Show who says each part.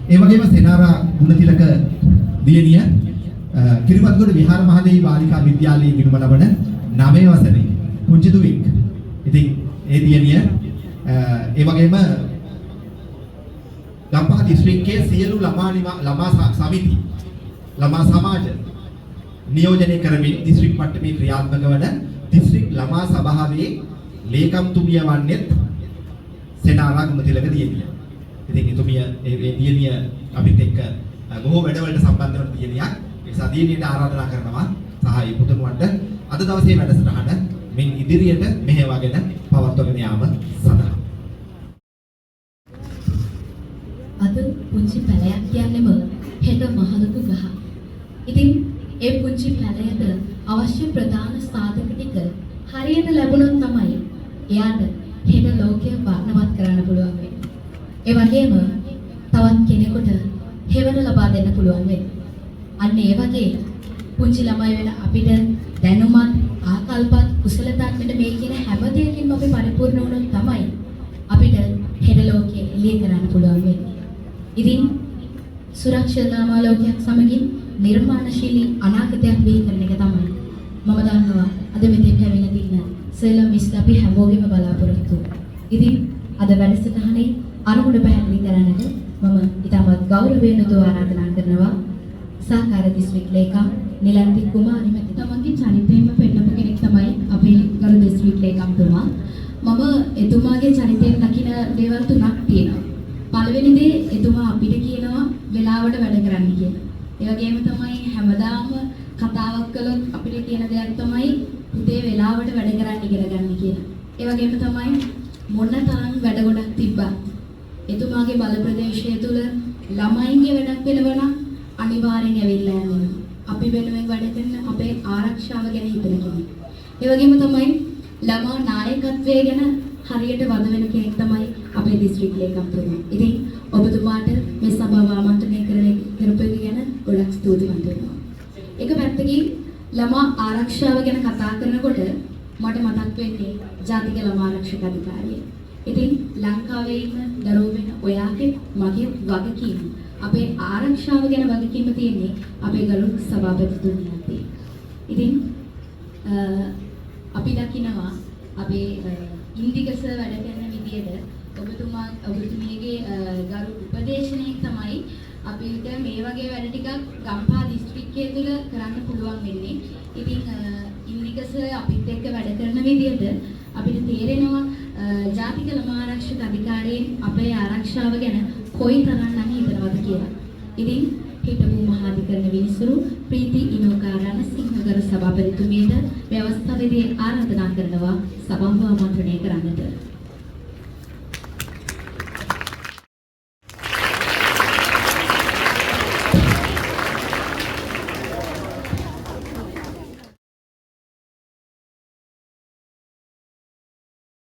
Speaker 1: ඒ වගේම සෙනාරා ගුණතිලක දියණිය කිරිබත්ගොඩ විහාර මහදේවි බාලිකා විද්‍යාලයේ ඉගෙනුම ලබන 9 වසරේ පුංචි දුවෙක්. ඉතින් ඒ දියණිය ඒ වගේම ගම්පහ දිස්ත්‍රික්කයේ සියලු ළමා සමිති ළමා සමාජ නියෝජනය කරමින් දිස්ත්‍රික් මට්ටමේ ක්‍රියාත්මක වන දිස්ත්‍රික් ළමා සභාවේ ලේකම්තුමිය වන්නේත් සෙනාරා ගුණතිලක දියණිය. ඉතින් එතුමිය ඒ දියණිය අපිත් එක්ක බොහෝ වැඩවලට සම්බන්ධ වන දියණියක්. ඒ නිසා දියණියට ආරාධනා කරනවා සහාය පුතුණුවන්ට අද දවසේ වැඩසටහන මින් ඉදිරියට මෙහෙවාගෙන පවත්වාගෙන යාම සඳහා.
Speaker 2: අද පුංචි පැලයක් කියන්නේම හෙට මහලොකු ගහ. ඉතින් ඒ පුංචි පැලයට අවශ්‍ය ප්‍රධාන සාධක ටික හරියට ලැබුණොත් තමයි එයාට හෙට ලෝකය වර්ණවත් කරන්න පුළුවන් වෙන්නේ. ඒ වගේම තවත් කෙනෙකුට හෙවන ලබා දෙන්න පුළුවන් වෙන්නේ. අන්න ඒ වගේ පුංචි ළමයි වෙන අපිට දැනුමත් ආකල්පත් කුසලතාත් මෙන්න මේ කියන හැම දෙයකින්ම අපි පරිපූර්ණ වුණොත් තමයි අපිට හෙට ලෝකය එළිය කරන්න පුළුවන් වෙන්නේ. ඉතින් සුරක්ෂිතතාව ලෝකයක් සමගින් නිර්මාණශීලී අනාගතයක් බිහි කරන එක තමයි මම දන්නවා අද මෙතෙන්ට ඇවිල්ලා තියෙන සෙල්ලම් මිස් අපි හැමෝගෙම බලාපොරොත්තු. ඉතින් අද වැඩසටහනේ අනුගුණ පැහැදිලි කරන්නට මම ඉතාමත් ගෞරවයෙන් උදව් ආරාධනා කරනවා සහකාර දිස්ත්‍රික් ලේකම් නිලන්ති කුමාරි මැති. තමන්ගේ චරිතයෙන්ම පෙන්නපු කෙනෙක් තමයි අපේ ගරු දිස්ත්‍රික් ලේකම්තුමා. මම එතුමාගේ චරිතයෙන් දකින දේවල් තුනක් තියෙනවා. පළවෙනි දේ එතුමා අපිට කියනවා වෙලාවට වැඩ කරන්න කියලා. ඒ වගේම තමයි හැමදාම කතාවක් කළොත් අපිට කියන දෙයක් තමයි පුතේ වෙලාවට වැඩ කරන්න ඉගෙන ගන්න කියලා. ඒ වගේම තමයි මොන තරම් වැඩ ගොඩක් තිබ්බත් එතුමාගේ බල ප්‍රදේශය තුල ළමයින්ගේ වැඩක් වෙනවා අනිවාර්යෙන් ඇවිල්ලා යනවා. අපි වෙනුවෙන් වැඩ කරන අපේ ආරක්ෂාව ගැන හිතන කෙනෙක්. ඒ වගේම තමයි ළමා නායකත්වයේ ගැන හරියට වද වෙන කෙනෙක් තමයි අපේ දිස්ත්‍රික් ලේකම්තුමා. ඉතින් ඔබතුමාට මේ සභාව ආමන්ත්‍රණය කරපු එක ගැන ගොඩක් ස්තුතිවන්ත වෙනවා. එක පැත්තකින් ළමා ආරක්ෂාව ගැන කතා කරනකොට මට මතක් වෙන්නේ ජාතික ළමා ආරක්ෂක අධිකාරිය. ඉතින් ලංකාවේ ඉන්න දරුවෝ වෙන ඔයාගේ මගේ වගකීම අපේ ආරක්ෂාව ගැන වගකීම තියෙන්නේ අපේ ගරු සභාපතිතුමියන්ට. ඉතින් අපි දකිනවා අපේ ඉන්දිකස වැඩ කරන විදියට ඔබතුමියගේ ගරු උපදේශනයෙන් තමයි අපිට මේ වගේ වැඩ ටිකක් ගම්පහ දිස්ත්‍රික්කය තුළ කරන්න පුළුවන් වෙන්නේ. ඉතින් ඉන්දිකස අපිත් එක්ක වැඩ කරන විදියට අපිට තේරෙනවා ජාතික ළමා ආරක්ෂක අධිකාරියෙන් අපේ ආරක්ෂාව ගැන කොයිතරම් නම් හිතනවද කියලා. ඉතින් හිටපු මහාධිකරණ විනිසුරු ප්‍රීති ඉනෝකාරණ සිංහගරු සභාපතිතුමියට මේ අවස්ථාවේදී ආරාධනා කරනවා සභාව ආමන්ත්‍රණය කරන්නට.